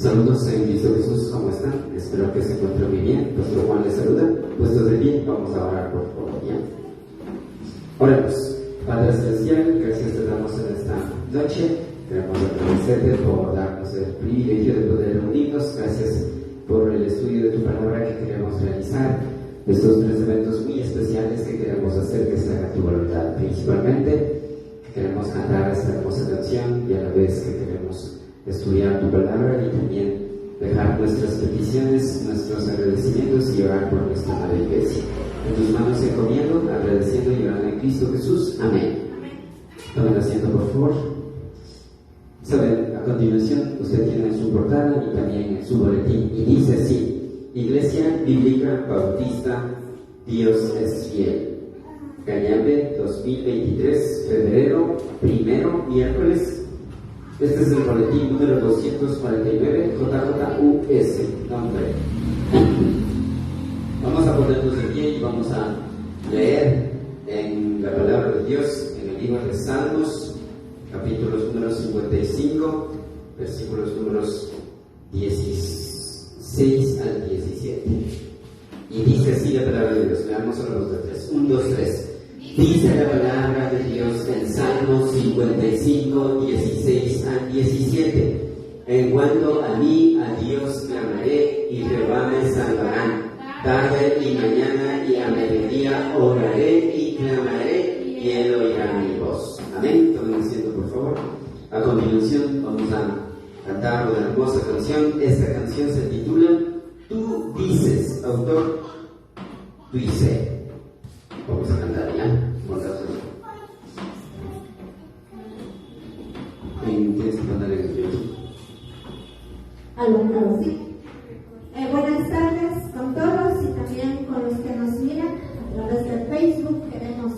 Saludos en Cristo Jesús, ¿cómo están? Espero que se encuentren muy bien. Pastor Juan les saluda. Puestos de pie, vamos a orar por favor. ¿Ya? Oremos. Padre Celestial, gracias te damos en esta noche. Queremos agradecerte por darnos el privilegio de poder reunirnos. Gracias por el estudio de tu palabra que queremos realizar. Estos 3 eventos muy especiales que queremos hacer que se haga tu voluntad. Principalmente, que queremos cantar esta hermosa canción y a la vez que queremos estudiar tu palabra y también dejar nuestras peticiones, nuestros agradecimientos y orar por nuestra madre iglesia. En tus manos encomiendo, agradeciendo y orando en Cristo Jesús. Amén. Tomen asiento, por favor. Saben, a continuación usted tiene en su portada y también en su boletín, y dice así: Iglesia Bíblica Bautista, Dios es fiel. Cañambe, 2023, febrero, primero, miércoles. Este es el boletín número 249, JJUS, nombre. Vamos a ponernos de pie y vamos a leer en la palabra de Dios, en el libro de Salmos, capítulos números 55, versículos números 16 al 17. Y dice así la palabra de Dios. Veamos solo los de tres. 1, 2, 3. Dice la palabra de Dios en Salmos 55, 16 al 17. En cuanto a mí, a Dios clamaré y Jehová me salvará. Tarde y mañana y a mediodía oraré y clamaré y Él oirá mi voz. Amén. Tomen asiento, por favor. A continuación vamos a cantar una hermosa canción. Esta canción se titula Tú dices, autor, tú dices. Vamos a cantar ya. Tienes que cantar en el YouTube. Alumnos, sí. Buenas tardes con todos y también con los que nos miran a través de Facebook. Queremos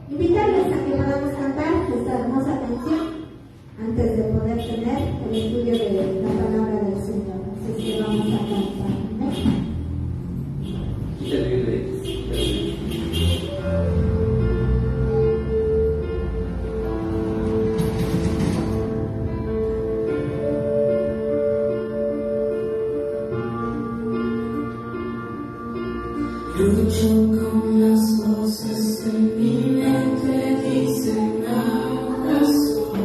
invitarles a que podamos cantar esta hermosa canción antes de poder tener el estudio de la palabra del Señor. Así que vamos a cantar. Lucho con las voces en mi mente, dicen la razón.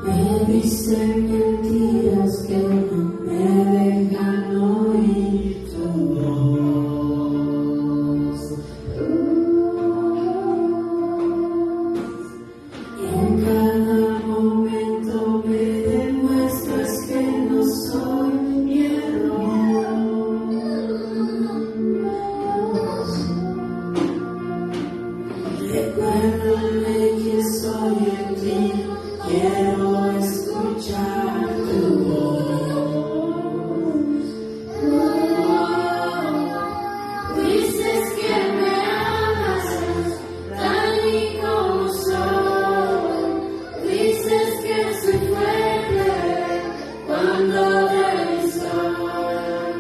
Me dicen mentiras que no me dejan oír tu voz. Y en cada momento me demuestras que no soy mi error. Recuérdame que soy en ti, quiero escuchar tu voz. Dices que me amas tal y como soy. Dices que soy fuerte cuando debes estar.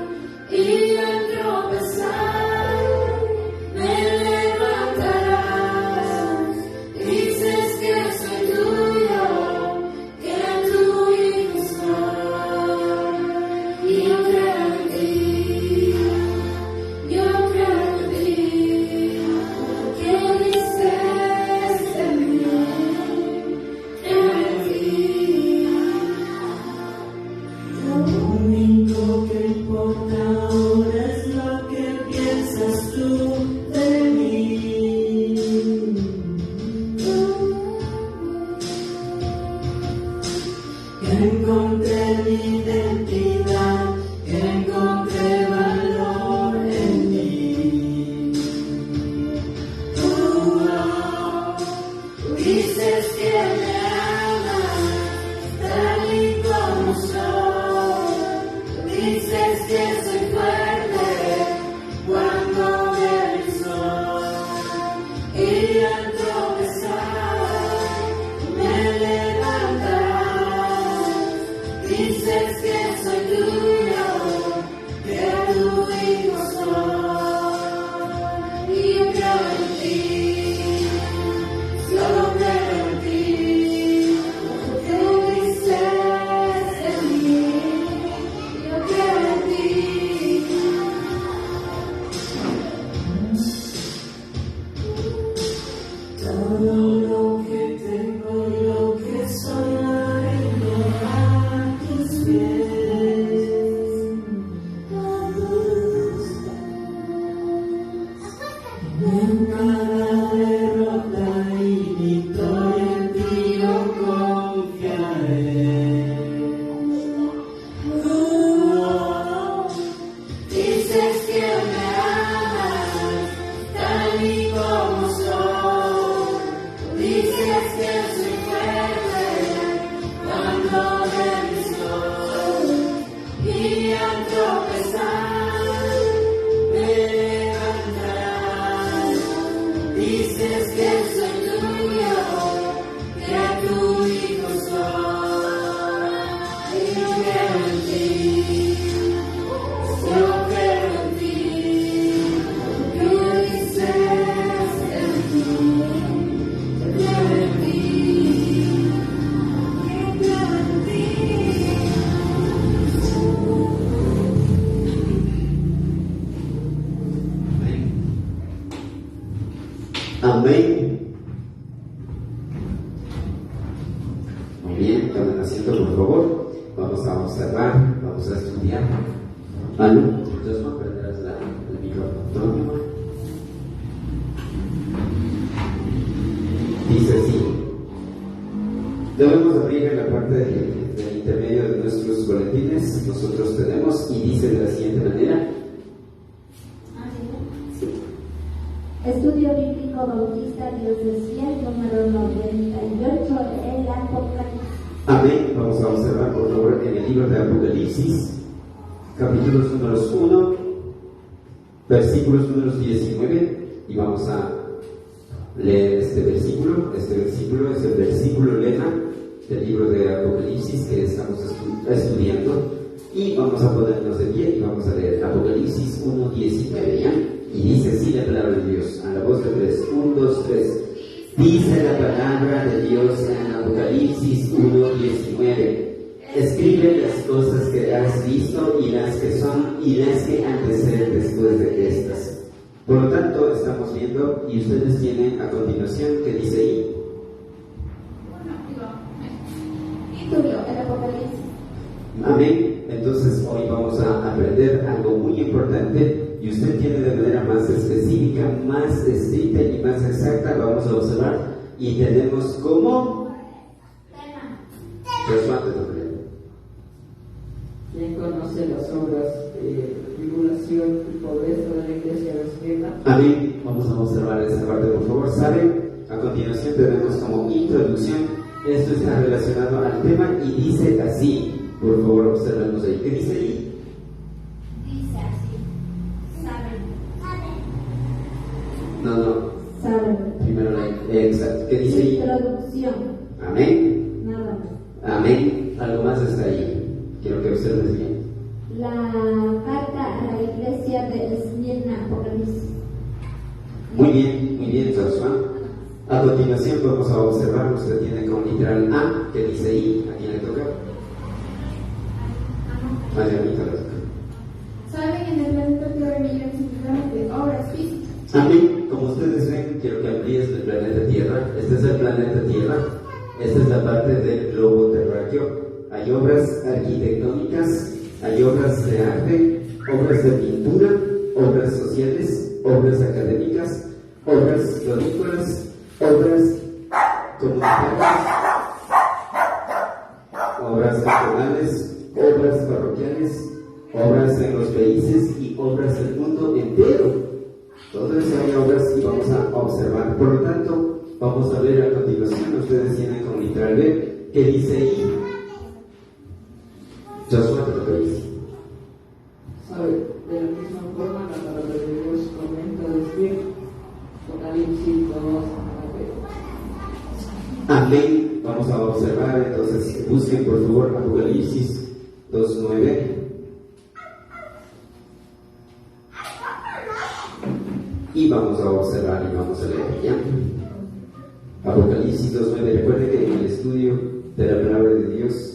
Y al tropezar me levantarás. Dices que soy tuyo, que tu hijo soy. Y yo creo en ti, yo creo en ti. ¿Qué dices de mí? Creo en ti. Lo único que importa ahora es lo que piensas tú de mí. Encontré mi identidad, encontré valor en mí. Dices que me amas tal y como soy. Dices que soy fuerte cuando me soy. Y al tropezar me levantarás. Dices que soy tuyo, que tu hijo soy. Y yo creo en ti, solo creo en ti. Tú dices de mí, yo creo en ti. Todo lo que tengo, lo que soy, lo rindo a tus pies. En cada derrota Amén. Muy bien, tomen asiento por favor. Vamos a observar, vamos a estudiar. Manu, entonces no perderás el micrófono. Dice así. Debemos abrir en la parte del intermedio de nuestros boletines. Nosotros tenemos, y dice de la siguiente manera. Estudio Bíblico Bautista Dios del Cielo, número 98, el Apocalipsis. Amén. Vamos a observar por favor en el libro de Apocalipsis, capítulos números 1, versículos números 19, y vamos a leer este versículo. Este versículo es el versículo lema del libro de Apocalipsis que estamos estudiando, y vamos a ponernos de pie y vamos a leer Apocalipsis 1:19, ¿ya? Y dice así la palabra de Dios, a la voz de 3, 1, 2, 3. Dice la palabra de Dios en Apocalipsis 1:19. Escribe las cosas que has visto y las que son y las que han de ser después de estas. Por lo tanto, estamos viendo, y ustedes tienen a continuación, ¿qué dice ahí? Título, el Apocalipsis. Amén. Entonces, hoy vamos a aprender algo muy importante. Y usted tiene de manera más específica, más estricta y más exacta, vamos a observar. Y tenemos como ¿Quién conoce las obras de tribulación y pobreza de la iglesia de Esmirna? Amén. Vamos a observar esta parte, por favor. ¿Saben? A continuación tenemos como introducción. Esto está relacionado al tema y dice así. Por favor, observemos ahí. ¿Qué dice ahí? Dice así. No. Saben. Primero exacto. ¿Qué dice ahí? Introducción. Amén. Nada más. Amén. Algo más está ahí. Quiero que observes bien. La carta a la iglesia de Esmirna, Apocalipsis. Muy bien, Joshua. A continuación vamos a observar, usted tiene como literal A, que dice ahí. ¿A quién le toca? Marianita le toca. Saben en el planeta Tierra millones y millones de obras físicas. Amén. Como ustedes ven, quiero que amplíes el planeta Tierra. Este es el planeta Tierra. Esta es la parte del globo terráqueo. Hay obras arquitectónicas, hay obras de arte, obras de pintura, obras sociales, obras académicas, obras florícolas, obras comunitarias, obras nacionales, obras parroquiales, obras en los países y obras del mundo entero. Todo eso hay obras y vamos a observar. Por lo tanto, vamos a ver a continuación. Ustedes tienen como literal B, ¿qué dice ahí? Joshua, te lo dice. ¿Sabe? De la misma forma, la palabra de Dios comenta decir Apocalipsis 2:9. Amén. Vamos a observar, entonces busquen por favor Apocalipsis 2:9. Y vamos a observar y vamos a leer ya. Apocalipsis 2:9. Recuerden que en el estudio de la palabra de Dios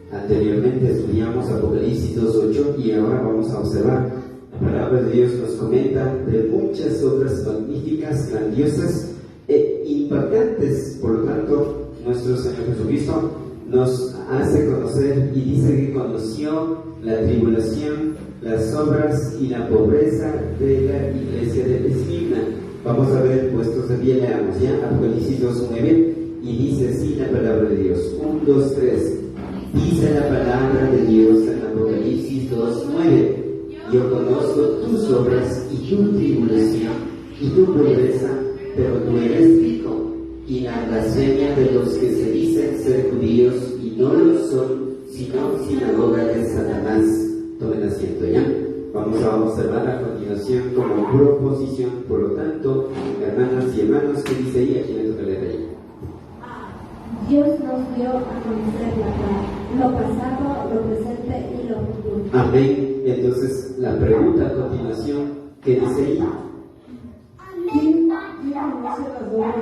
anteriormente estudiamos Apocalipsis 2:8 y ahora vamos a observar. La palabra de Dios nos comenta de muchas obras magníficas, grandiosas e impactantes. Por lo tanto, nuestro Señor Jesucristo nos hace conocer y dice que conoció la tribulación, las obras y la pobreza de la iglesia de Esmirna. Vamos a ver, puestos de pie, leamos ya Apocalipsis 2:9 y dice así la palabra de Dios. 1, 2, 3. Dice la palabra de Dios en Apocalipsis 2:9. Yo conozco tus obras y tu tribulación y tu pobreza, pero tú eres rico, y la blasfemia de los que se dicen ser judíos y no lo son, sino sinagoga de Satanás. Tomen asiento ya. Vamos a observar a continuación como proposición. Por lo tanto, hermanas y hermanos, ¿qué dice ahí? ¿A quién le toca leer ahí? Dios nos dio a conocer lo pasado, lo presente y lo futuro. Amén. Entonces, la pregunta a continuación, ¿qué dice ahí? ¿Quién conoce las obras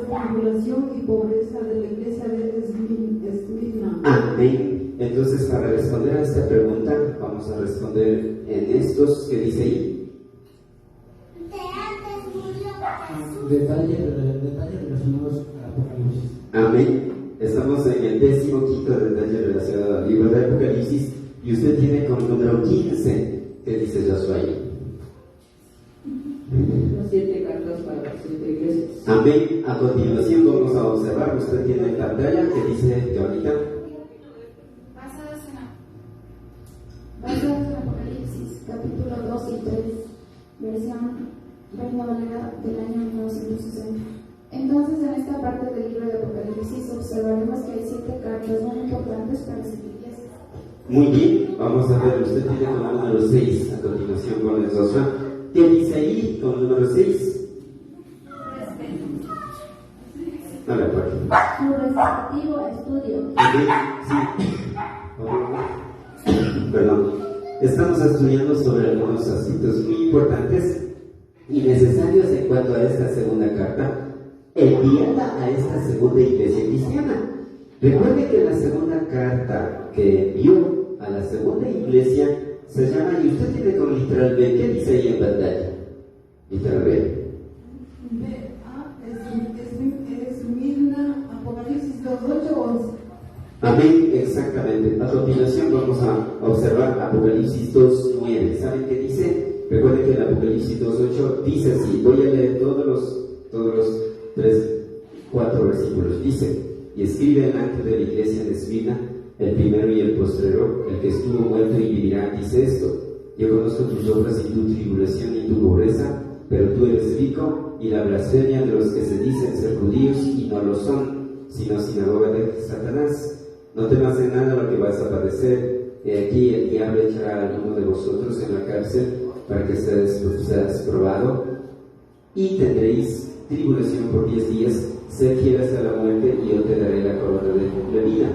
de tribulación y pobreza de la iglesia de Esmirna? Amén. Entonces, para responder a esta pregunta, vamos a responder en estos que dice ahí. Detalles relacionados al Apocalipsis. Amén. Estamos en el 15º detalle relacionado al libro de Apocalipsis y usted tiene como número 15. ¿Qué dice Josué ahí? Las 7 cartas para las 7 iglesias. Amén. A continuación vamos a observar, usted tiene en pantalla que dice Jonita. Basadas en Apocalipsis, capítulo 2 y 3, versión Reina Valera del año 1960. Entonces, en esta parte del libro de Apocalipsis observaremos que hay 7 cartas muy importantes para las iglesias. Muy bien, vamos a ver, usted tiene como número 6. A continuación con el Josué. ¿Qué dice ahí con el número 6? No le acuerdo. Su respectivo estudio. Sí. Perdón. Estamos estudiando sobre algunos asuntos muy importantes y necesarios en cuanto a esta segunda carta, enviada a esta segunda iglesia cristiana. Recuerde que la segunda carta que envió a la segunda iglesia se llama, y usted tiene como literal B. ¿Qué dice ahí en pantalla? Literal B. Es Mirna, Apocalipsis 2:8 o 11. Amén, exactamente. A continuación vamos a observar Apocalipsis 2:9. ¿Saben qué dice? Recuerden que el Apocalipsis 2:8 dice así. Voy a leer todos los 4 versículos. Dice: y escribe al ángel de la iglesia de Esmirna, el primero y el postrero, el que estuvo muerto y vivirá, dice esto: yo conozco tus obras y tu tribulación y tu pobreza, pero tú eres rico, y la blasfemia de los que se dicen ser judíos y no lo son, sino sinagoga de Satanás. No temas en nada lo que vas a padecer. He aquí el diablo echará a alguno de vosotros en la cárcel para que seas probado, y tendréis tribulación por 10 días. Sé fiel hasta la muerte, y yo te daré la corona de vida.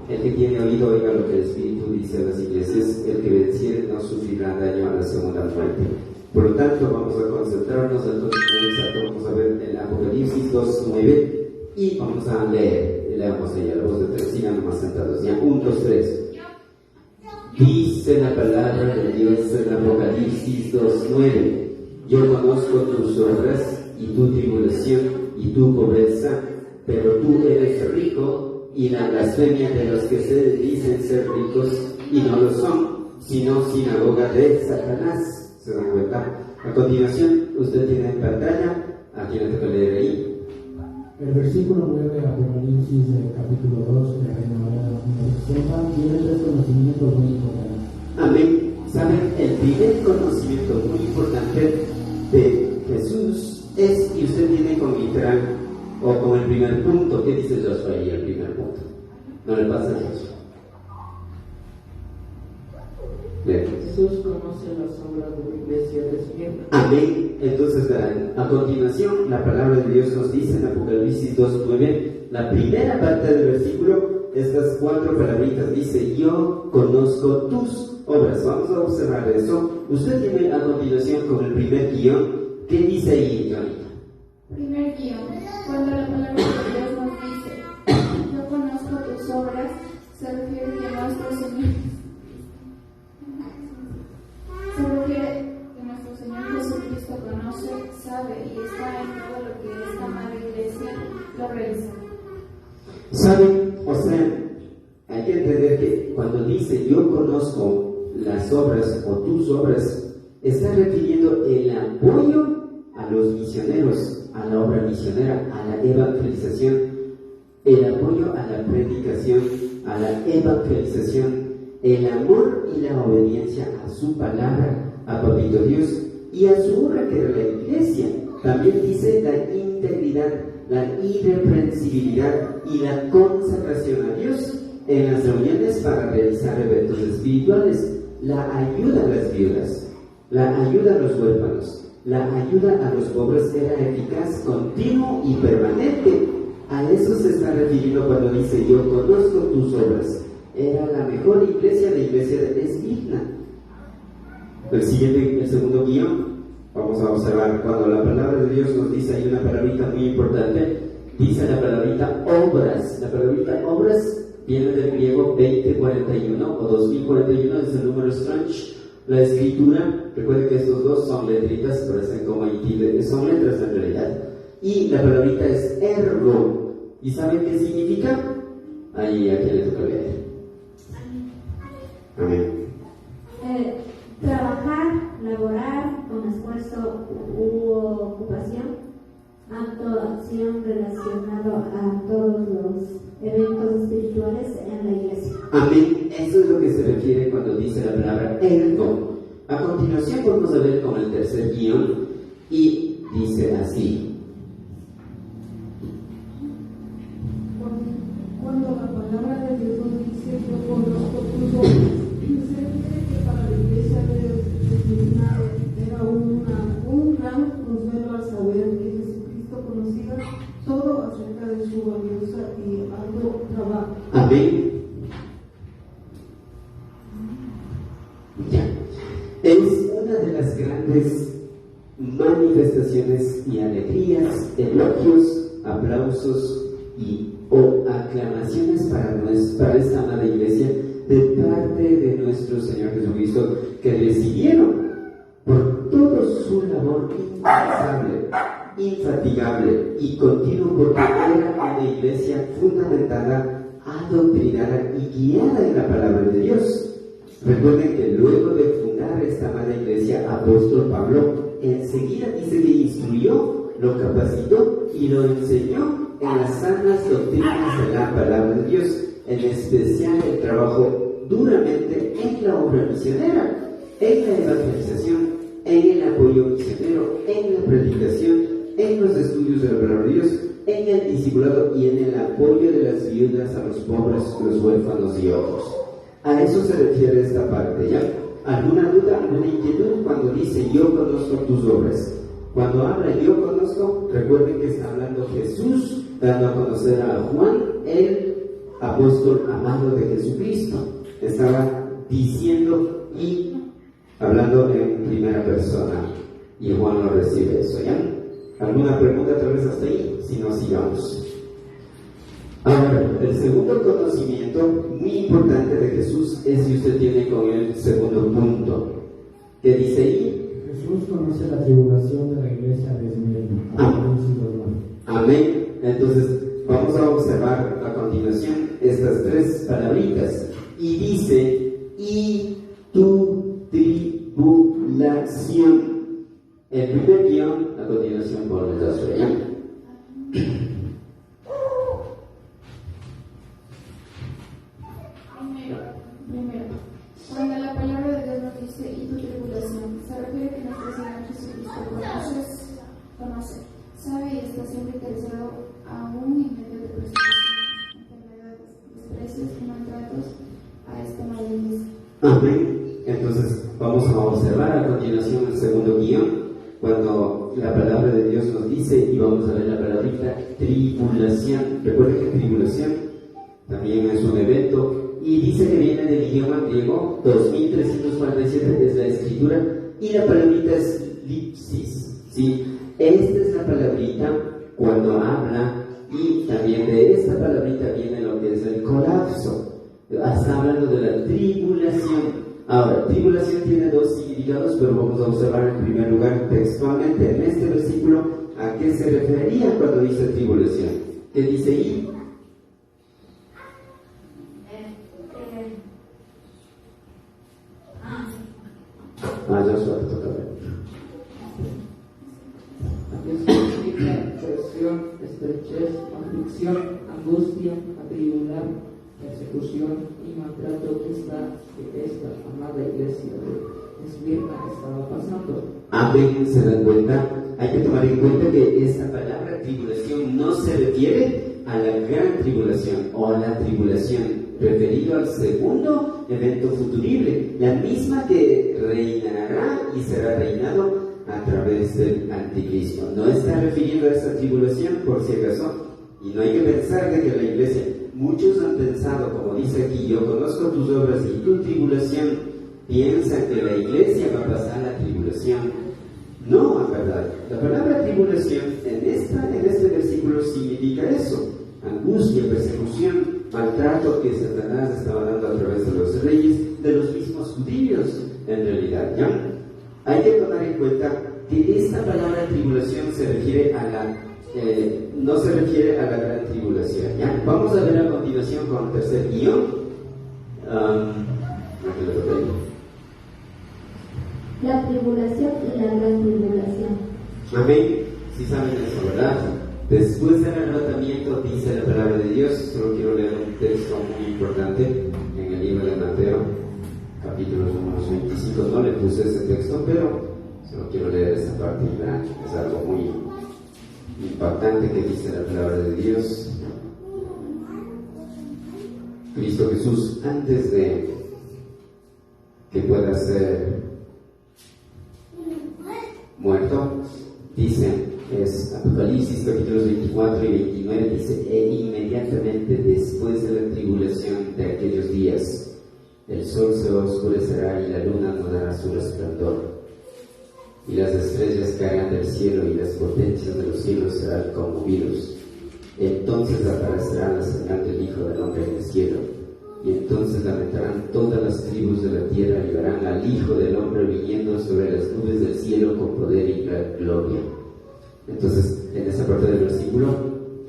El que tiene oído, oiga lo que el Espíritu dice a las iglesias: el que venciere no sufrirá daño a la segunda muerte. Por lo tanto, vamos a concentrarnos vamos a ver el Apocalipsis 2:9 y vamos a leer. Leamos ahí a la voz de 3, sigan más sentados. Ya, 1, 2, 3. Dice la palabra de Dios en Apocalipsis 2:9: yo conozco tus obras y tu tribulación y tu pobreza, pero tú eres rico, y la blasfemia de los que se dicen ser ricos y no lo son, sino sinagoga de Satanás. ¿Se dan cuenta? A continuación, usted tiene en pantalla, aquí le toca leer ahí. El versículo 9 de Apocalipsis, capítulo 2, de Reina Valera 1960, tiene 3 conocimientos muy importantes. Amén. ¿Saben? El primer conocimiento muy importante de Jesús es, y usted tiene con literal o con el primer punto. ¿Qué dice Josué ahí, el primer punto? No le pasa a Josué. Jesús conoce las obras de la iglesia de Esmirna. Amén. Entonces, a continuación, la palabra de Dios nos dice en Apocalipsis 2:9, la primera parte del versículo, estas 4 palabritas, dice: yo conozco tus obras. Vamos a observar eso. Usted tiene a continuación con el primer guión. ¿Qué dice ahí, Jonita? Primer guión. Cuando la palabra de Dios nos dice: yo conozco tus obras, se refiere que nuestro Señor Jesucristo conoce, sabe y está en todo lo que esta madre iglesia lo realiza. ¿Saben? O sea, hay que entender que cuando dice yo conozco las obras o tus obras, está refiriendo el apoyo a los misioneros, a la obra misionera, a la evangelización, el apoyo a la predicación, a la evangelización, el amor y la obediencia a su palabra, a Papito Dios, y a su obra que era la iglesia. También dice la integridad, la irreprensibilidad y la consagración a Dios en las reuniones para realizar eventos espirituales, la ayuda a las viudas, la ayuda a los huérfanos, la ayuda a los pobres era eficaz, continuo y permanente. A eso se está refiriendo cuando dice yo conozco tus obras. Era la mejor iglesia, la iglesia de Esmirna. El segundo guión, vamos a observar cuando la palabra de Dios nos dice, hay una palabrita muy importante, dice la palabrita obras. La palabrita obras viene del griego 2041 o 2041, es el número Strange La escritura, recuerden que estos dos son letritas, parecen como son letras en realidad. Y la palabrita es ergo. ¿Y saben qué significa? Ahí a quien le toca leer. Amén. Trabajar, laborar con esfuerzo u ocupación, acto, acción relacionado a todos los eventos espirituales en la iglesia. Amén. Eso es lo que se refiere cuando dice la palabra ergo. A continuación vamos a ver con el tercer guión y dice así. Cuando la palabra de Dios nos dice yo conozco tus obras, se refiere que para la iglesia de Esmirna era un gran consuelo al saber que Jesucristo conocía todo acerca de su valiosa y arduo trabajo. Amén. Ya. Es una de las grandes manifestaciones y alegrías, elogios, aplausos o aclamaciones para esta amada iglesia de parte de nuestro Señor Jesucristo, que recibieron por toda su labor incansable, infatigable y continua, porque era una iglesia fundamentada, adoctrinada y guiada en la palabra de Dios. Recuerden que luego de fundar esta amada iglesia, apóstol Pablo enseguida dice que instruyó, lo capacitó y lo enseñó en las sanas doctrinas de la palabra de Dios, en especial el trabajo duramente en la obra misionera, en la evangelización, en el apoyo misionero, en la predicación, en los estudios de la palabra de Dios, en el discipulado y en el apoyo de las viudas, a los pobres, los huérfanos y otros. A eso se refiere esta parte, ¿ya? ¿Alguna duda, alguna inquietud cuando dice yo conozco tus obras? Cuando habla yo conozco, recuerden que está hablando Jesús, dando a conocer a Juan, el apóstol amado de Jesucristo. Estaba diciendo y hablando en primera persona. Y Juan lo recibe eso, ¿ya? ¿Alguna pregunta tal vez hasta ahí? Si no, sigamos. Ahora, el segundo conocimiento muy importante de Jesús es si usted tiene con el segundo punto. ¿Qué dice ahí? Jesús conoce la tribulación de la iglesia de Esmirna. Amén. Entonces, vamos a observar a continuación estas tres palabritas. Y dice, y tu tribulación. El primer guión, a continuación, por el caso de allá. Primero, cuando la palabra de Dios nos dice y tu tribulación, se refiere que nuestro Señor Jesucristo conoce, sabe y está siempre interesado aún en medio de persecución, enfermedades, desprecios y maltratos a esta madre iglesia. Amén. Entonces, vamos a observar a continuación el segundo guión, cuando la palabra de Dios nos dice, y vamos a ver la palabrita tribulación. Recuerden que tribulación también es un evento. Y dice que viene del idioma griego, 2347 es la escritura, y la palabrita es lipsis, ¿sí? Esta es la palabrita cuando habla, y también de esta palabrita viene lo que es el colapso. Está hablando de la tribulación. Ahora, tribulación tiene dos significados, pero vamos a observar en primer lugar textualmente en este versículo a qué se refería cuando dice tribulación. ¿Qué dice ahí? Joshua, te toca ver. Aquí significa presión, estrechez, aflicción, angustia, atribular, persecución y maltrato que esta amada iglesia de Esmirna estaba pasando. Amén, se dan cuenta. Hay que tomar en cuenta que esta palabra tribulación no se refiere a la gran tribulación o a la tribulación, referido al segundo evento futurible, la misma que reinará y será reinado a través del anticristo. No está refiriendo a esta tribulación, por si acaso, y no hay que pensar de que la iglesia, muchos han pensado, como dice aquí, yo conozco tus obras y tu tribulación, piensan que la iglesia va a pasar la tribulación. No, es verdad. La palabra tribulación en este versículo significa eso: angustia, persecución, maltrato que Satanás estaba dando a través de los reyes, de los mismos judíos. en realidad, ¿ya? Hay que tomar en cuenta que esta palabra tribulación se refiere a la, no se refiere a la gran tribulación, ¿ya? Vamos a ver a continuación con el tercer guión. La tribulación y la gran tribulación. Amén. Si saben eso, ¿verdad? Después del arrebatamiento, dice la palabra de Dios. Solo quiero leer un texto muy importante en el libro de Mateo, capítulo número 25. No le puse ese texto, pero solo quiero leer esta parte y verán, es algo muy impactante que dice la palabra de Dios. Cristo Jesús, antes de que pueda ser muerto, dice, es Apocalipsis capítulos 24 y 29, dice, e inmediatamente después de la tribulación de aquellos días, el sol se oscurecerá y la luna no dará su resplandor, y las estrellas caerán del cielo y las potencias de los cielos serán conmovidos. Entonces aparecerá la señal del Hijo del Hombre en el cielo, y entonces lamentarán todas las tribus de la tierra y verán al Hijo del Hombre viniendo sobre las nubes del cielo con poder y gran gloria. Entonces, en esa parte del versículo,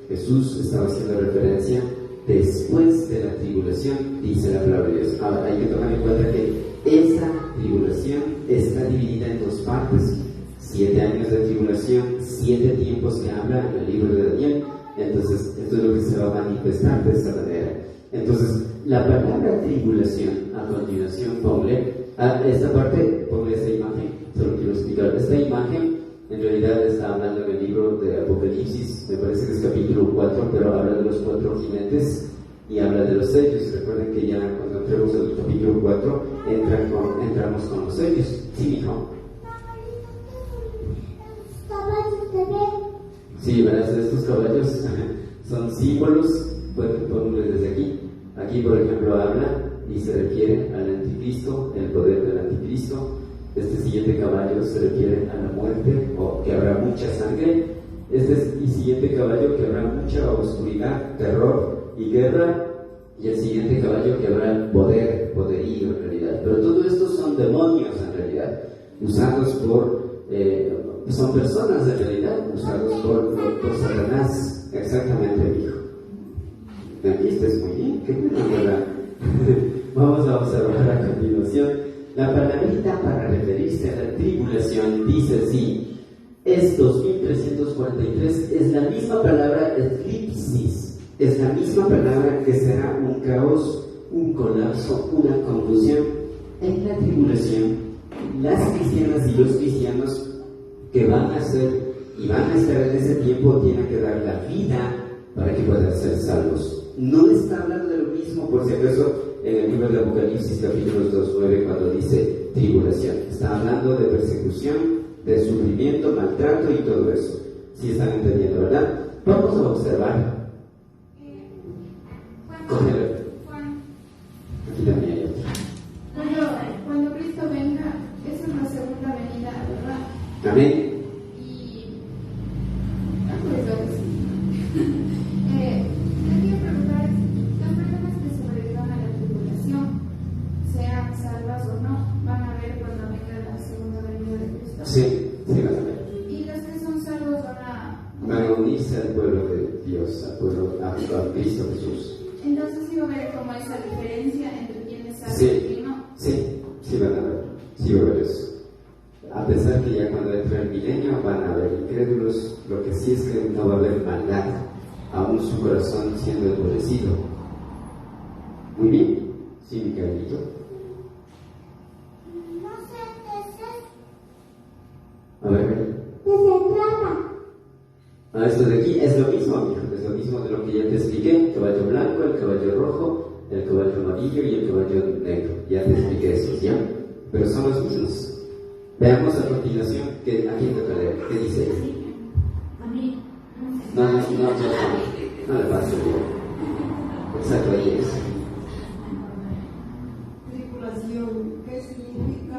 Jesús estaba haciendo referencia después de la tribulación, dice la palabra de Dios. Ahora, hay que tomar en cuenta que esa tribulación está dividida en dos partes: 7 años de tribulación, 7 tiempos que habla en el libro de Daniel. Entonces, esto es lo que se va a manifestar de esa manera. Entonces, la palabra tribulación, a continuación, ponle a esta parte, ponle esta imagen, solo quiero explicar. Esta imagen en realidad está hablando en el libro de Apocalipsis, me parece que es capítulo 4, pero habla de los 4 jinetes y habla de los sellos. Recuerden que ya cuando entremos en el capítulo 4, entramos con los sellos. Sí, hijo. Sí, verás, estos caballos son símbolos, ponle desde aquí. Aquí, por ejemplo, habla y se refiere al anticristo, el poder del anticristo. Este siguiente caballo se refiere a la muerte, o que habrá mucha sangre. Este siguiente caballo que habrá mucha oscuridad, terror y guerra. Y el siguiente caballo que habrá poder, poderío en realidad. Pero todo esto son demonios en realidad, usados por, son personas en realidad, usados por Satanás. Exactamente, hijo. Aquí estás muy bien, qué buena, ¿verdad? Vamos a observar a continuación. La palabrita para referirse a la tribulación dice así: es 2343, es la misma palabra eclipsis, es la misma palabra que será un caos, un colapso, una confusión. En la tribulación, las cristianas y los cristianos que van a ser y van a estar en ese tiempo tienen que dar la vida para que puedan ser salvos. No está hablando de lo mismo, por si acaso, en el libro de Apocalipsis, capítulo 2:9, cuando dice tribulación. Está hablando de persecución, de sufrimiento, maltrato y todo eso. ¿Sí están entendiendo, verdad? Vamos a observar. Aquí también hay otro. Cuando Cristo venga, esa es la segunda venida, ¿verdad? Amén. Sí, sí van a ver. Y los que son salvos van a unirse al pueblo de Dios, al pueblo, a Cristo Jesús. Entonces sí va a haber como esa diferencia entre quién es salvo Sí, y quién no. sí van a ver, sí va a haber eso. A pesar que ya cuando entre el milenio van a haber incrédulos, lo que sí es que no va a haber maldad, aún su corazón siendo endurecido. Muy bien, sí, Micaelito. A ver. ¿De qué se trata? Esto de aquí es lo mismo, amigo, es lo mismo de lo que ya te expliqué: el caballo blanco, el caballo rojo, el caballo amarillo y el caballo negro. Ya te expliqué eso, ¿ya? Pero son los mismos. Veamos a continuación a quién toca leer. ¿Qué dice? A mí. No le pasa bien. Exacto, ahí es. Tribulación, ¿qué significa?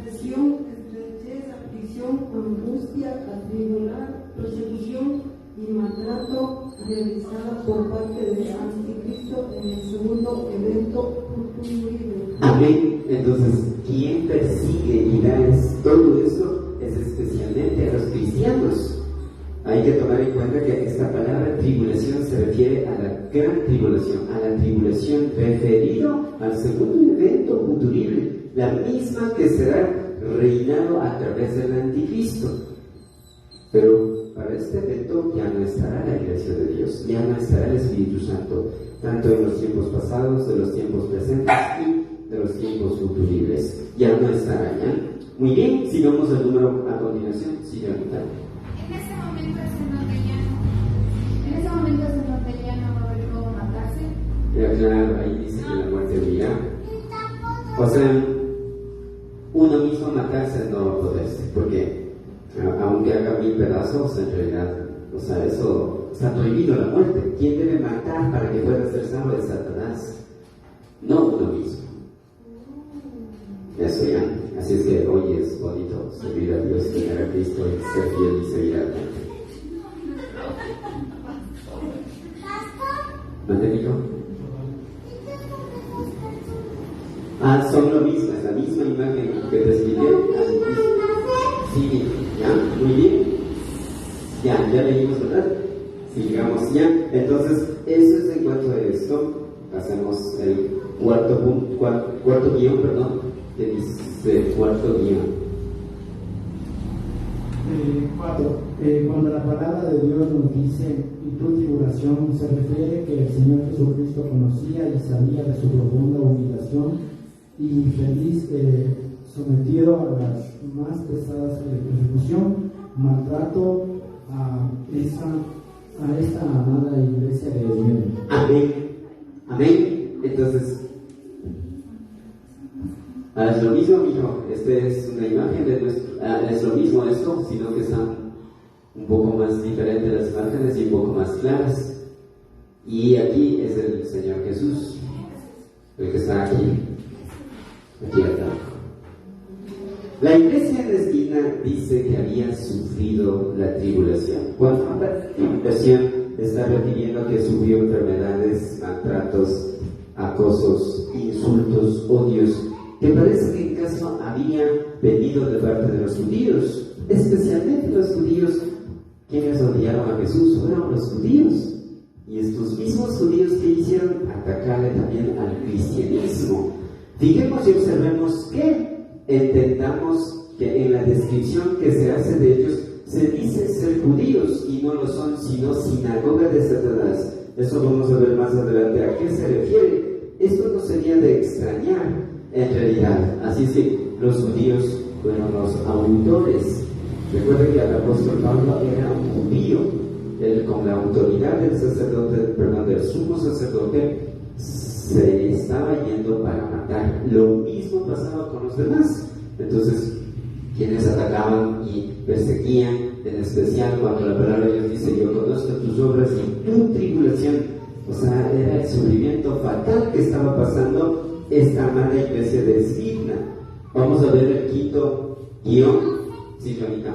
Presión, estrechez, aflicción, angustia, atribular, persecución y maltrato asesinato realizada por parte del anticristo en el segundo evento futuro. Amén. Entonces, quien persigue y da todo eso es especialmente a los cristianos. Hay que tomar en cuenta que esta palabra tribulación se refiere a la gran tribulación, a la tribulación referido al segundo evento futurible, la misma que será reinado a través del anticristo. Pero para este evento ya no estará la iglesia de Dios, ya no estará el Espíritu Santo, tanto en los tiempos pasados, de los tiempos presentes y de los tiempos futuribles. Ya no estará ya. Muy bien, sigamos el número a continuación. Sigue ahorita. En ese momento es en donde ya no va a haber cómo matarse. Ya claro, ahí dice que la muerte virá. O sea, uno mismo matarse no va a poder ser, porque aunque haga 1000 pedazos, en realidad, o sea, eso está prohibido la muerte. ¿Quién debe matar para que pueda ser salvo? Es Satanás, no uno mismo. Eso ya. Así es que hoy es bonito servir a Dios, tener a Cristo y ser fiel y seguir adelante. ¿Mantenido? Son lo mismo, es la misma imagen que te expliqué. Sí, ya, muy bien. Ya leímos, ¿verdad? Sigamos ya. Entonces, eso es en cuanto a esto. Hacemos el cuarto guión, que dice cuarto guión. 4. Cuando la palabra de Dios nos dice y tu tribulación, se refiere que el Señor Jesucristo conocía y sabía de su profunda humillación y feliz, sometido a las más pesadas persecución, maltrato a esta amada iglesia de Dios. Amén. Amén. Entonces, es lo mismo, mijo. Es una imagen de nuestro. Es lo mismo esto, sino que están un poco más diferentes las imágenes y un poco más claras. Y aquí es el Señor Jesús, el que está aquí. Aquí está. La iglesia de Esquina dice que había sufrido la tribulación. Cuando habla de tribulación, está refiriendo a que sufrió enfermedades, maltratos, acosos, insultos, odios, que parece que en caso había venido de parte de los judíos, especialmente los judíos. ¿Quiénes odiaron a Jesús? Fueron los judíos. Y estos mismos judíos que hicieron atacarle también al cristianismo. Fijemos y observemos que entendamos que en la descripción que se hace de ellos se dice ser judíos y no lo son, sino sinagoga de Satanás. Eso vamos a ver más adelante a qué se refiere. Esto no sería de extrañar en realidad. Así es que los judíos fueron los autores. Recuerden que el apóstol Pablo era un judío. Él, con la autoridad del del sumo sacerdote, se estaba yendo para matar. Lo mismo pasaba con los demás. Entonces, quienes atacaban y perseguían, en especial cuando la palabra de Dios dice: yo conozco tus obras y tu tribulación. O sea, era el sufrimiento fatal que estaba pasando esta amada iglesia de Esquina. Vamos a ver el quinto guión. Sí, Jonica.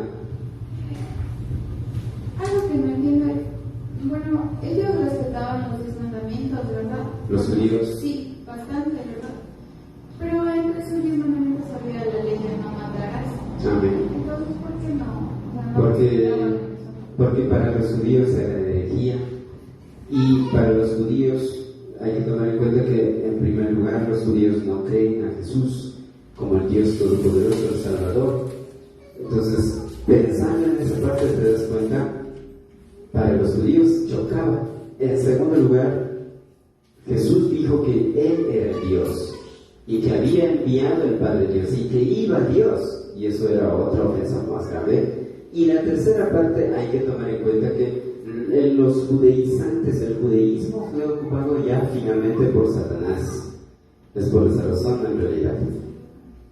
Algo que no entiendo es, bueno, ellos respetaban los 10 mandamientos, ¿verdad? Los judíos. Sí, bastante, ¿verdad? Pero entre esos 10 mandamientos había la ley de no matarás. Amén. Entonces, ¿por qué no? O sea, no respetaban eso. Porque para los judíos era herejía. Y para los judíos hay que tomar en cuenta que, en primer lugar, los judíos no creen a Jesús como el Dios Todopoderoso, el Salvador. Entonces, pensando en esa parte, te das cuenta, para los judíos chocaba. En segundo lugar, Jesús dijo que Él era Dios y que había enviado el Padre Dios y que iba a Dios, y eso era otra ofensa más grave. Y la tercera parte, hay que tomar en cuenta que los judaizantes, el judaísmo fue ocupado ya finalmente por Satanás. Es por esa razón, en realidad.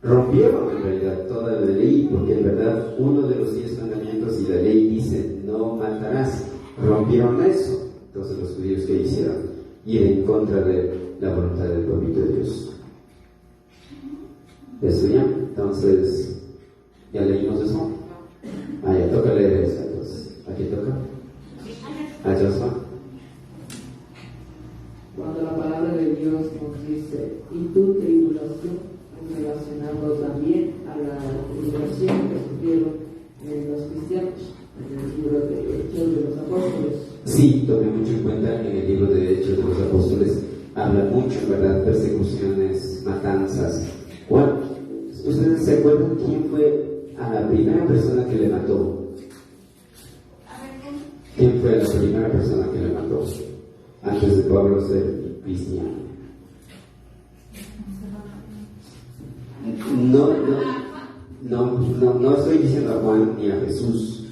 Rompieron en realidad toda la ley, porque en verdad uno de los 10 mandamientos y la ley dice: no matarás. Rompieron eso. Entonces los judíos, ¿qué hicieron? Ir en contra de la voluntad del pueblo de Dios. ¿Eso ya? Entonces, ¿ya leímos eso? Ya toca leer eso entonces. ¿A quién toca? A libro de Hechos de los Apóstoles. Sí, tomé mucho en cuenta en el libro de Hechos de los Apóstoles, habla mucho, ¿verdad? Persecuciones, matanzas. Juan, ¿ustedes se acuerdan quién fue a la primera persona que le mató? ¿Quién fue la primera persona que le mató antes de Pablo ser cristiano? No estoy diciendo a Juan ni a Jesús.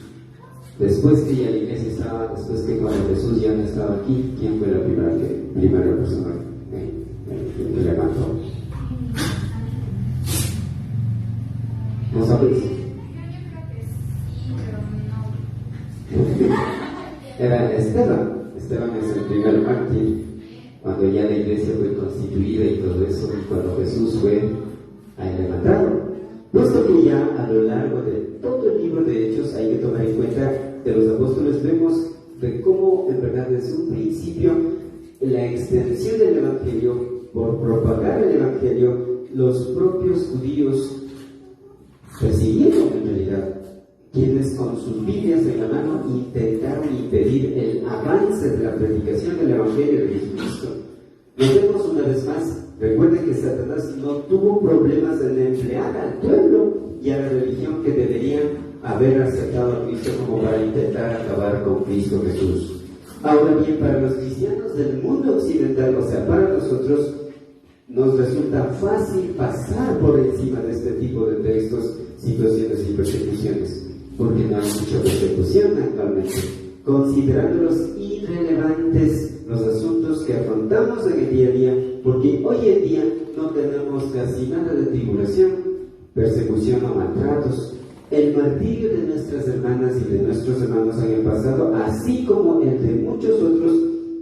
Después que ya la iglesia estaba, después que cuando Jesús ya no estaba aquí, ¿quién fue la primera persona que le mató? ¿No sabes? Era Esteban. Esteban es el primer mártir, cuando ya la iglesia fue constituida y todo eso, y cuando Jesús fue a él le mataron. Puesto que ya a lo largo de todo el libro de Hechos hay que tomar en cuenta que los apóstoles vemos de cómo en verdad desde un principio la extensión del evangelio, por propagar el evangelio, los propios judíos persiguieron en realidad, quienes con sus Biblias en la mano intentaron impedir el avance de la predicación del evangelio de Jesucristo. Notemos una vez más, recuerden que Satanás no tuvo problemas en emplear al pueblo y a la religión que deberían haber aceptado a Cristo como para intentar acabar con Cristo Jesús. Ahora bien, para los cristianos del mundo occidental, o sea, para nosotros, nos resulta fácil pasar por encima de este tipo de textos, situaciones y persecuciones, porque no hay mucha persecución actualmente, considerándolos irrelevantes los asuntos que afrontamos en el día a día, porque hoy en día no tenemos casi nada de tribulación, persecución o maltratos. El martirio de nuestras hermanas y de nuestros hermanos en el pasado, así como el de muchos otros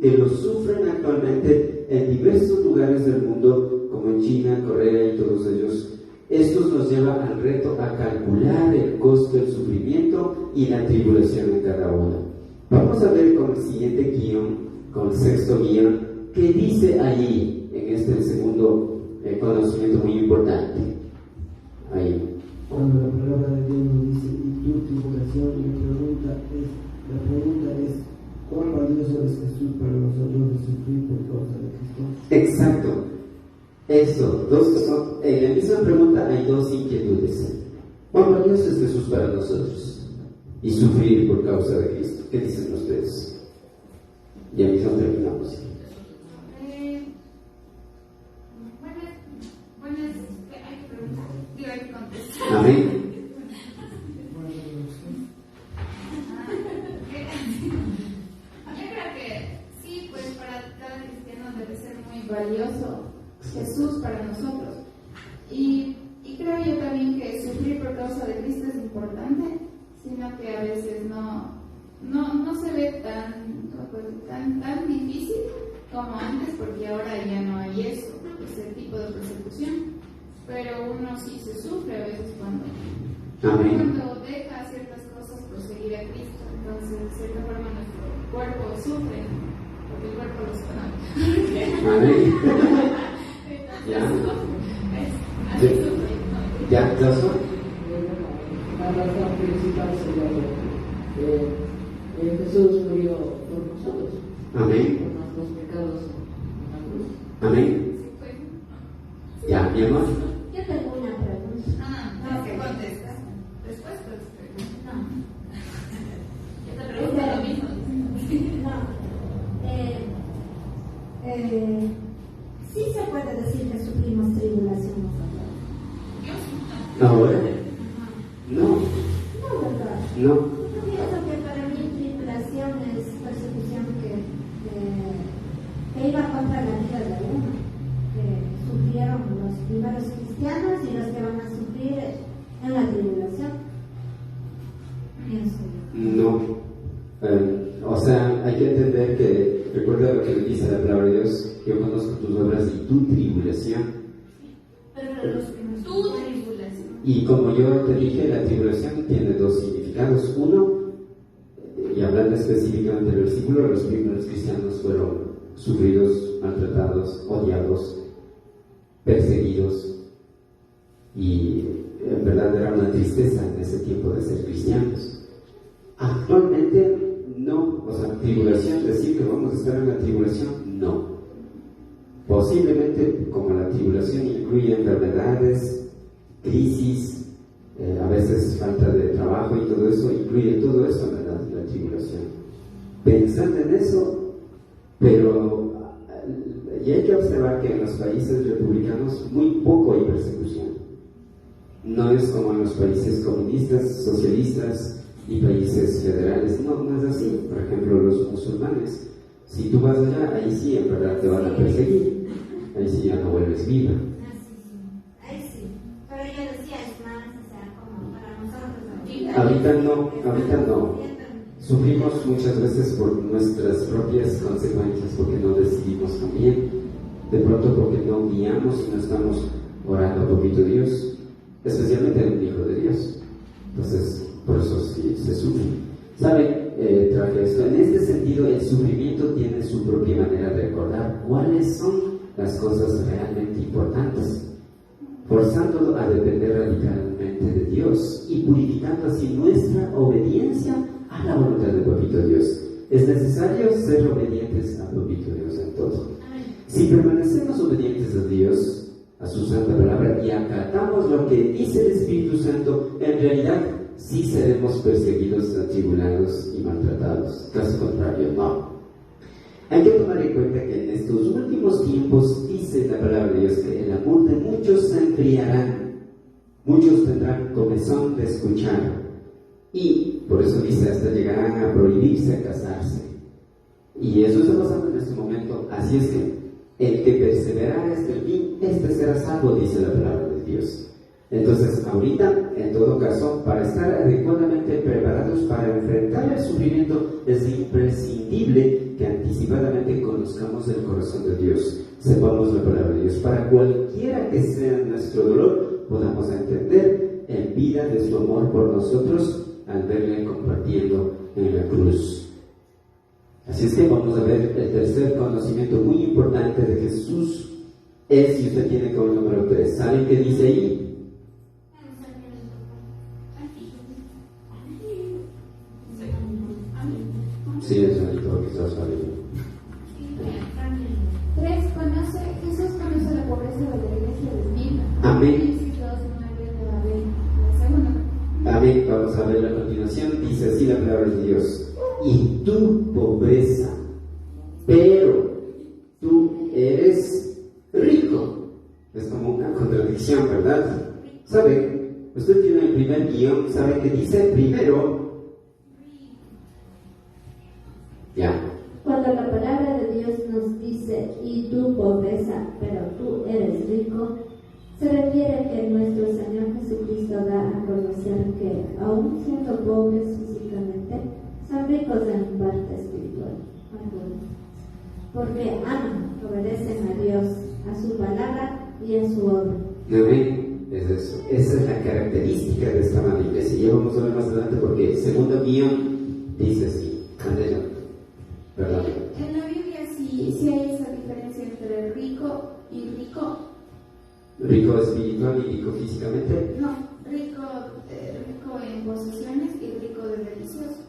que lo sufren actualmente en diversos lugares del mundo, como en China, Corea y todos ellos. Esto nos lleva al reto a calcular el costo del sufrimiento y la tribulación en cada uno. Vamos a ver con el siguiente guión, con el sexto guión, qué dice allí en este segundo conocimiento muy importante. Ahí. Cuando la palabra de Dios nos dice, y tu tribulación, la pregunta es, ¿cuán valioso es Jesús para nosotros de sufrir por causa de Cristo? Exacto. En la misma pregunta hay dos inquietudes. ¿Cuán valioso es Jesús para nosotros? Y sufrir por causa de Cristo. ¿Qué dicen ustedes? Ya mismo terminamos. Hay que preguntar. Digo, hay que contestar. Amén. Yo creo que sí, pues para cada cristiano debe ser muy valioso Jesús para nosotros. Y creo yo también que sufrir por causa de Cristo es importante, sino que a veces no se ve tan difícil como antes, porque ahora ya no hay eso, ese tipo de persecución. Pero uno sí se sufre a veces cuando deja ciertas cosas por seguir a Cristo. Entonces, de cierta forma, nuestro cuerpo sufre, porque el cuerpo lo sabe. Amén. Ya. Así sufre. Ya, ¿caso? La razón principal sería que Jesús murió por nosotros, Amén. por nuestros pecados en la cruz. Amén. Ya, mi amor. Yo tengo una pregunta. ¿Qué contestas? Después No. yo te pregunto lo mismo. Sí se puede decir que sufrimos tribulación nosotros. Ahora. No. No, ¿verdad? No. Yo pienso que para mí tribulación es persecución que iba contra la vida de uno, que sufrieron los primeros cristianos y los que van a sufrir en la tribulación. Pienso yo. No. O sea, hay que entender que, recuerda lo que dice la palabra de Dios, yo conozco tus obras y tu tribulación. Pero tu tribulación. Y como yo te dije, la tribulación tiene dos significados. Uno, y hablando específicamente del versículo, los primeros cristianos fueron sufridos, maltratados, odiados, perseguidos, y en verdad era una tristeza en ese tiempo de ser cristianos. Actualmente no, o sea, tribulación, decir que vamos a estar en la tribulación, no. Posiblemente, como la tribulación incluye enfermedades, crisis, a veces falta de trabajo y todo eso, incluye todo eso en la tribulación. Pensando en eso, pero y hay que observar que en los países republicanos muy poco hay persecución. No es como en los países comunistas, socialistas y países federales. No es así. Por ejemplo, los musulmanes, si tú vas allá, ahí sí en verdad te van a perseguir. Ahí sí ya no vuelves viva. Ahí sí. Pero yo decía, es más, o sea, como para nosotros. Ahorita no. Sufrimos muchas veces por nuestras propias consecuencias, porque no decidimos también. De pronto porque no guiamos y no estamos orando un poquito a Dios, especialmente en un hijo de Dios. Entonces, por eso sí se sufre. ¿Saben? Traje esto. En este sentido, el sufrimiento tiene su propia manera de recordar cuáles son las cosas realmente importantes, forzándolo a depender radicalmente de Dios y purificando así nuestra obediencia a la voluntad del Papito Dios. Es necesario ser obedientes al Papito Dios en todo. Si permanecemos obedientes a Dios, a su santa palabra, y acatamos lo que dice el Espíritu Santo, en realidad sí seremos perseguidos, atribulados y maltratados. Caso contrario, no. Hay que tomar en cuenta que en estos últimos tiempos dice la palabra de Dios que el amor de muchos se enfriarán, muchos tendrán comezón de escuchar, y por eso dice hasta llegarán a prohibirse a casarse. Y eso está pasando en este momento. Así es que el que perseverará hasta el fin, este será salvo, dice la palabra de Dios. Entonces, ahorita, en todo caso, para estar adecuadamente preparados para enfrentar el sufrimiento, es imprescindible que anticipadamente conozcamos el corazón de Dios, sepamos la palabra de Dios, para cualquiera que sea nuestro dolor, podamos entender en vida de su amor por nosotros al verle compartiendo en la cruz. Así es que vamos a ver el tercer conocimiento muy importante de Jesús. Es, si usted tiene como número 3, ¿saben qué dice ahí? Sí, es bonito, quizás vale. 3. Jesús conoce la pobreza de la iglesia de Esmirna. Amén. La segunda. Amén. Vamos a ver a continuación. Dice así la palabra de Dios. Y tu pobreza, pero tú eres rico. Es como una contradicción, ¿verdad? ¿Sabe? Usted tiene el primer guión, ¿sabe qué dice? Primero, ya. Cuando la palabra de Dios nos dice, y tu pobreza, pero tú eres rico, se refiere que nuestro Señor Jesucristo da a conocer que, aun siendo pobres físicamente, son ricos en parte espiritual, porque aman, obedecen a Dios, a su palabra y a su obra. Amén. Es eso. Esa es la característica de esta amada iglesia. Ya vamos a ver más adelante porque el segundo guión dice así. Adelante. Perdón. En la Biblia sí hay esa diferencia entre rico y rico. ¿Rico espiritual y rico físicamente? No, rico en posesiones y rico de delicioso.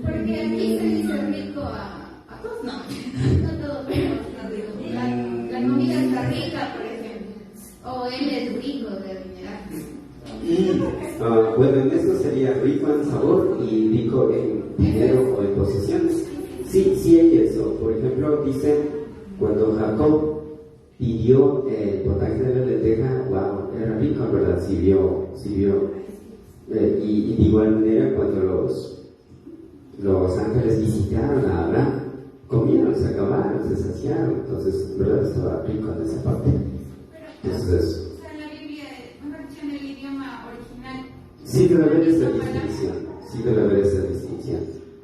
Porque aquí se dice rico a todos, no todo, pero no digo, la comida está rica, por ejemplo, o él es rico de dinero. Bueno, en eso sería rico en sabor y rico en dinero o en posesiones. Sí hay eso. Por ejemplo, dice cuando Jacob pidió el potaje de la lenteja, wow, era rico, ¿verdad? Sirvió. Y de igual manera, cuando los ángeles visitaron a Abraham, comieron, se acabaron, se saciaron. Entonces, ¿verdad? Estaba rico en esa parte. Entonces, En la Biblia, una versión del idioma original. sí debe haber esa distinción,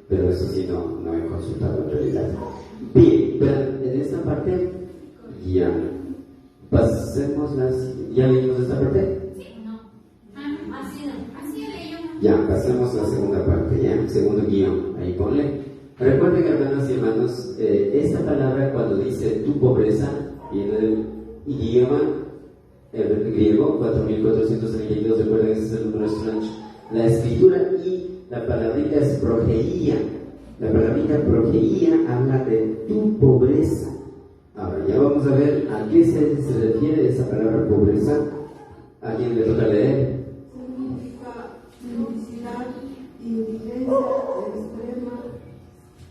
pero eso sí no he consultado en realidad. Bien, pero en esta parte ya ¿ya leímos esta parte? Sí, no. Así leímos. Ya, pasemos a la segunda parte, ya, segundo guión, ahí ponle. Recuerden, hermanos y hermanos, esta palabra cuando dice tu pobreza, viene del idioma el griego, 4432, recuerden, ese es el número strange. La escritura y la palabrita es progeía. La palabrita progeía habla de tu pobreza. Ahora, ya vamos a ver a qué se refiere esa palabra pobreza. ¿A quién le toca leer? Significa necesidad, indigencia extrema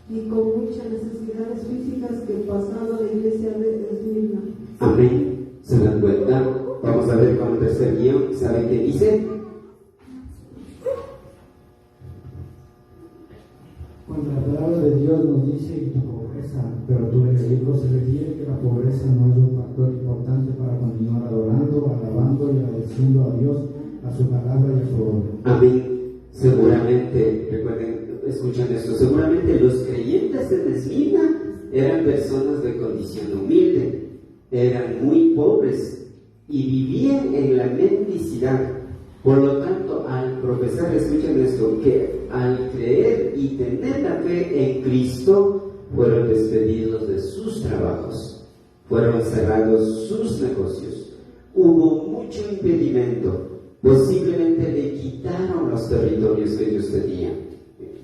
y con muchas necesidades físicas que pasaba la iglesia de Esmirna. Amén. ¿Se dan cuenta? Vamos a ver con el tercer guión. ¿Saben qué dice? Cuando la palabra de Dios nos dice que tu pobreza, pero tú eres rico, se refiere que la pobreza no es un factor importante para continuar adorando, alabando y agradeciendo a Dios, a su palabra y a su obra. Amén. Seguramente, recuerden, escuchen esto, seguramente los creyentes de Esmirna eran personas de condición humilde, eran muy pobres y vivían en la mendicidad. Por lo tanto, al profesar, escuchen esto, que al creer y tener la fe en Cristo, fueron despedidos de sus trabajos, fueron cerrados sus negocios, hubo mucho impedimento, posiblemente le quitaron los territorios que ellos tenían,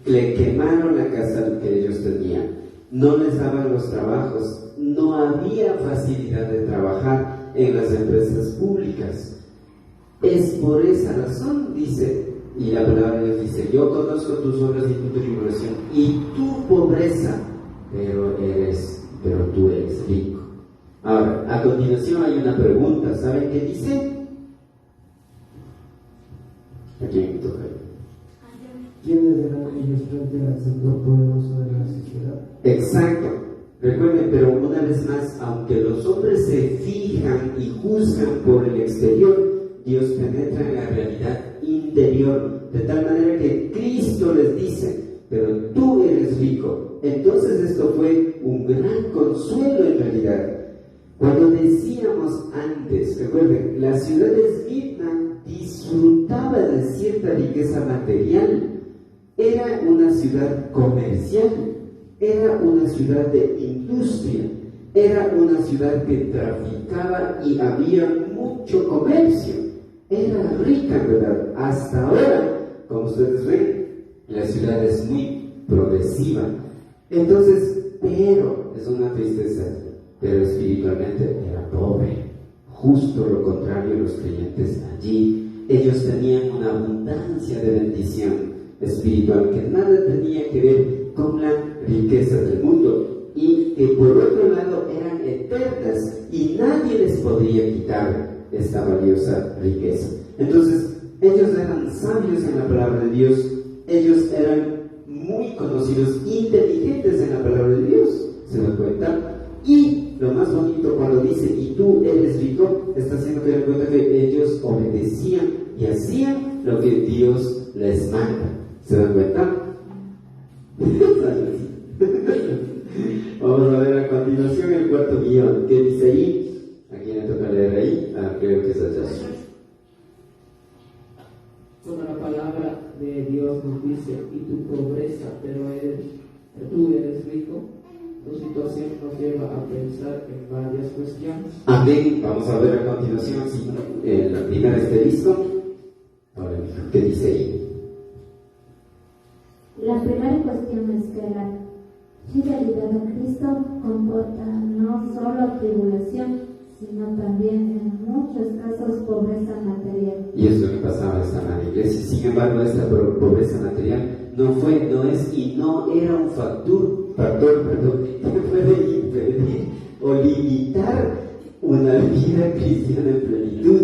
le quemaron la casa que ellos tenían, no les daban los trabajos, no había facilidad de trabajar en las empresas públicas. Es por esa razón, dice, y la palabra de Dios dice, yo conozco tus obras y tu tribulación y tu pobreza, pero tú eres rico. Ahora, a continuación hay una pregunta, ¿saben qué dice? ¿A quién me toca? ¿Quiénes eran ellos frente al sector poderoso de la sociedad? Exacto. Recuerden, pero una vez más, aunque los hombres se fijan y juzgan por el exterior, Dios penetra en la realidad interior, de tal manera que Cristo les dice, pero tú eres rico. Entonces esto fue un gran consuelo en realidad. Cuando decíamos antes, recuerden, la ciudad de Esmirna disfrutaba de cierta riqueza material, era una ciudad comercial, era una ciudad de industria, era una ciudad que traficaba y había mucho comercio. Era rica, ¿verdad? Hasta ahora, como ustedes ven, la ciudad es muy progresiva. Entonces, pero, es una tristeza, pero espiritualmente era pobre. Justo lo contrario, los creyentes allí, ellos tenían una abundancia de bendición espiritual que nada tenía que ver con la riqueza del mundo y que por otro lado eran eternas y nadie les podría quitar esta valiosa riqueza. Entonces, ellos eran sabios en la palabra de Dios, ellos eran muy conocidos, inteligentes en la palabra de Dios, ¿se dan cuenta? Y lo más bonito cuando dice, y tú eres rico, está haciendo que den cuenta que ellos obedecían y hacían lo que Dios les manda, ¿se dan cuenta? Vamos a ver a continuación el cuarto guión. ¿Qué dice ahí? ¿A quién le toca leer ahí? Creo que es a Joshua. Cuando la palabra de Dios nos dice, y tu pobreza, pero tú eres rico, tu situación nos lleva a pensar en varias cuestiones. Amén. Vamos a ver a continuación, si la primera esté listo. Ahora, ¿qué dice ahí? La primera cuestión es que la fidelidad a Cristo comporta no solo tribulación, sino también en muchos casos pobreza material. Y es lo que pasaba en esta iglesia. Sin embargo, esta pobreza material no es y no era un factor que puede impedir o limitar una vida cristiana en plenitud.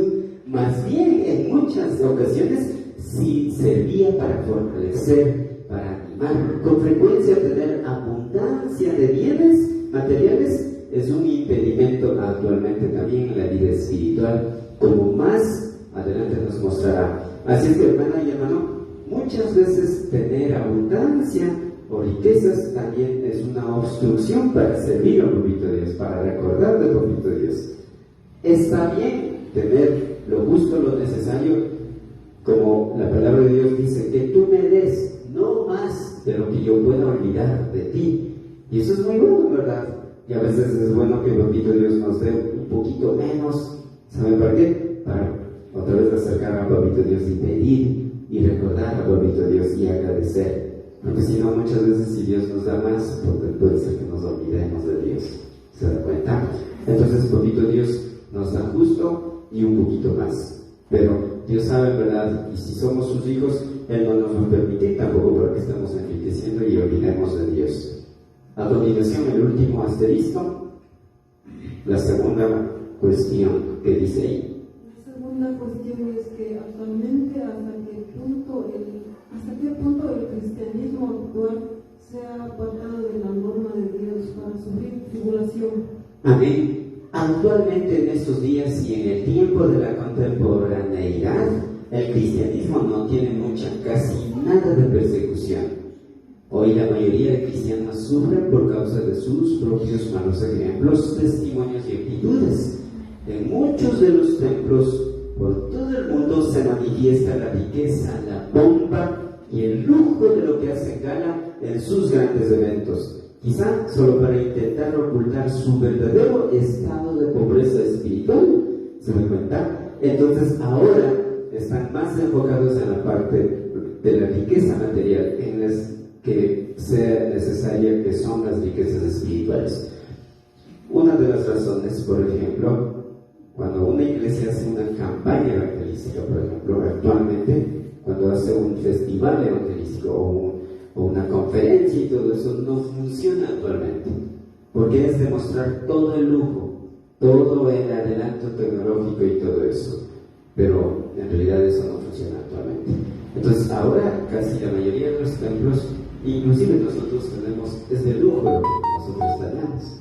Más bien, en muchas ocasiones, sí servía para fortalecer, para animar. Con frecuencia, tener abundancia de bienes materiales es un impedimento actualmente también en la vida espiritual, como más adelante nos mostrará. Así es que, hermana y hermano, muchas veces tener abundancia o riquezas también es una obstrucción para servir al pueblo de Dios, para recordar del pueblo de Dios. Está bien tener lo justo, lo necesario, como la palabra de Dios dice, que tú me des no más de lo que yo pueda olvidar de ti. Y eso es muy bueno, ¿verdad? Y a veces es bueno que el poquito de Dios nos dé un poquito menos. ¿Saben por qué? para otra vez acercar a Papito Dios y pedir y recordar a Papito Dios y agradecer. Porque si no, muchas veces si Dios nos da más, puede ser que nos olvidemos de Dios. ¿Se da cuenta? Entonces, Papito Dios nos da justo y un poquito más. Pero Dios sabe, ¿verdad? Y si somos sus hijos, Él no nos va a permitir tampoco para que estemos enriqueciendo y olvidemos de Dios. A continuación, el último asterisco, la segunda cuestión que dice ahí. La segunda cuestión es que actualmente hasta qué punto el cristianismo actual se ha apartado de la norma de Dios para sufrir tribulación. Amén. Actualmente en estos días y en el tiempo de la contemporaneidad, el cristianismo no tiene casi nada de persecución. Hoy la mayoría de cristianos sufren por causa de sus propios malos ejemplos, testimonios y actitudes. En muchos de los templos por todo el mundo se manifiesta la riqueza, la pompa y el lujo de lo que hacen gala en sus grandes eventos, quizá solo para intentar ocultar su verdadero estado de pobreza espiritual. ¿Se dan cuenta? Entonces ahora están más enfocados en la parte de la riqueza material, en las que sea necesaria, que son las riquezas espirituales. Una de las razones, por ejemplo, cuando una iglesia hace una campaña evangelística, por ejemplo, actualmente, cuando hace un festival evangelístico o una conferencia y todo eso, no funciona actualmente, porque es demostrar todo el lujo, todo el adelanto tecnológico y todo eso, pero en realidad eso no funciona actualmente. Entonces ahora casi la mayoría de los templos, inclusive nosotros tenemos ese lujo de lo que nosotros tenemos.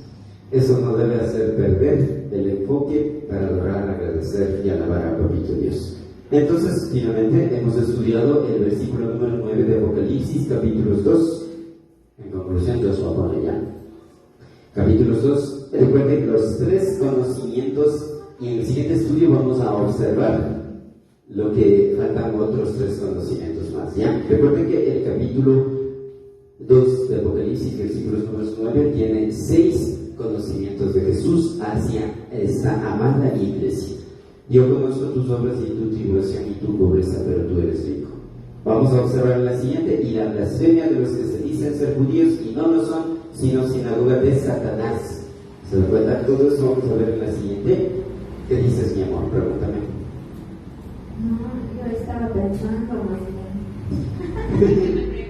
Eso no debe hacer perder el enfoque para adorar, agradecer y alabar a Papito Dios. Entonces, finalmente, hemos estudiado el versículo número 9 de Apocalipsis, capítulos 2. En conclusión, Dios lo pone ya. Capítulos 2. Recuerden los tres conocimientos, y en el siguiente estudio vamos a observar lo que faltan otros tres conocimientos más. ¿Ya? Recuerden que el capítulo 2 de Apocalipsis, versículos números 9, tiene 6 conocimientos de Jesús hacia esta amada iglesia. Yo conozco tus obras y tu tribulación y tu pobreza, pero tú eres rico. Vamos a observar la siguiente: y la blasfemia de los que se dicen ser judíos y no lo son, sino sinagoga de Satanás. ¿Se dan cuenta? Todo eso vamos a ver en la siguiente. ¿Qué dices, mi amor? Pregúntame. No, yo estaba pensando más bien.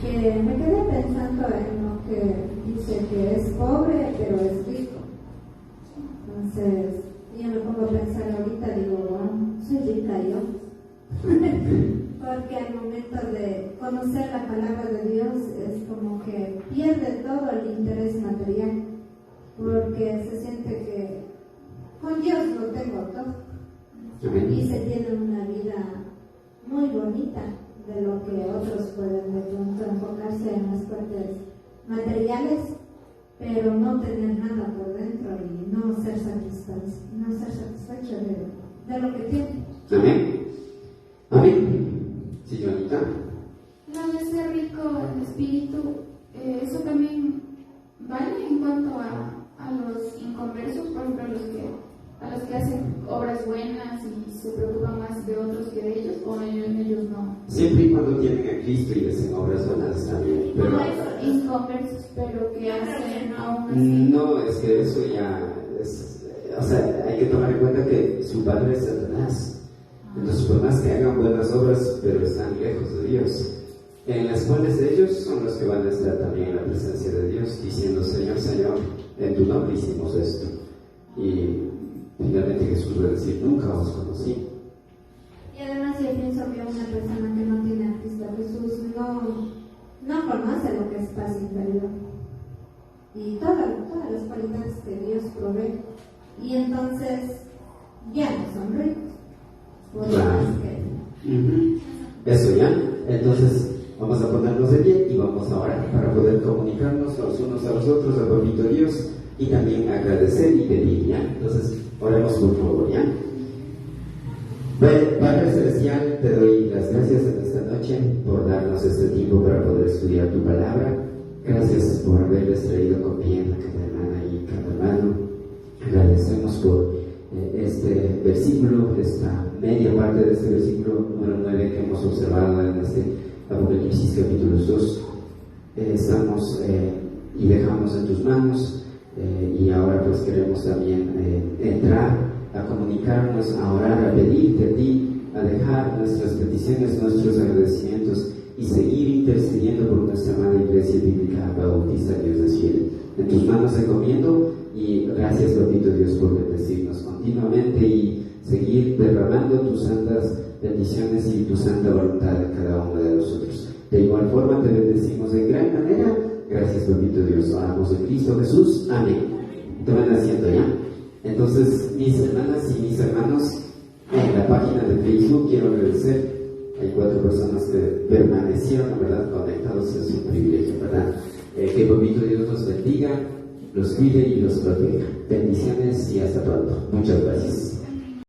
Que me quedé pensando en lo que dice que es pobre pero es rico. Entonces yo me pongo a pensar ahorita, digo, bueno, soy rica yo. Porque al momento de conocer la palabra de Dios es como que pierde todo el interés material, porque se siente que con Dios lo tengo todo y se tiene una vida muy bonita, de lo que otros pueden de pronto enfocarse en las partes materiales, pero no tener nada por dentro y no ser satisfecho de lo que tiene. Amén. Amén. Sí, Joanita. Lo de ser rico en espíritu, eso también vale en cuanto a los inconversos, por ejemplo, a los que hacen obras buenas y se preocupan más de otros que de ellos, o ellos no. Siempre y cuando tienen a Cristo y hacen obras buenas también. Pero No hay inconversos, pero que hacen aún así. no, es que eso ya es, o sea, hay que tomar en cuenta que su padre es Satanás. Entonces, por más que hagan buenas obras, pero están lejos de Dios, en las cuales ellos son los que van a estar también en la presencia de Dios, diciendo: Señor, Señor, en tu nombre hicimos esto. Y finalmente Jesús va a decir: nunca os conocí. Y además yo pienso que una persona que no tiene a Cristo Jesús no conoce lo que es paz interior y todas las cualidades que Dios provee, y entonces ya no son ricos. Eso ya. Entonces vamos a ponernos de pie y vamos a orar para poder comunicarnos los unos a los otros a Papito Dios y también agradecer y pedir, ¿ya? Entonces oremos por favor, ¿ya? Padre Celestial, te doy las gracias en esta noche por darnos este tiempo para poder estudiar tu palabra. Gracias por haberles traído con bien a cada hermana y cada hermano. Agradecemos por este versículo, esta media parte de este versículo número 9 que hemos observado en este Apocalipsis capítulo 2. Estamos y dejamos en tus manos, y ahora pues queremos también entrar a comunicarnos, a orar, a pedirte a ti, a dejar nuestras peticiones, nuestros agradecimientos y seguir intercediendo por nuestra amada Iglesia Bíblica Bautista Dios de Cielo. En tus manos encomiendo, y gracias, papito Dios, por bendecirnos continuamente y seguir derramando tus santas bendiciones y tu santa voluntad en cada uno de nosotros. De igual forma te bendecimos en gran manera. Gracias, papito Dios. Oramos en Cristo Jesús. Amén. Te van haciendo ya. Entonces, mis hermanas y mis hermanos, en la página de Facebook quiero agradecer. Hay 4 personas que permanecieron, ¿verdad?, conectados. Es un privilegio, ¿verdad? Que papito Dios los bendiga, los cuide y los proteja. Bendiciones y hasta pronto. Muchas gracias.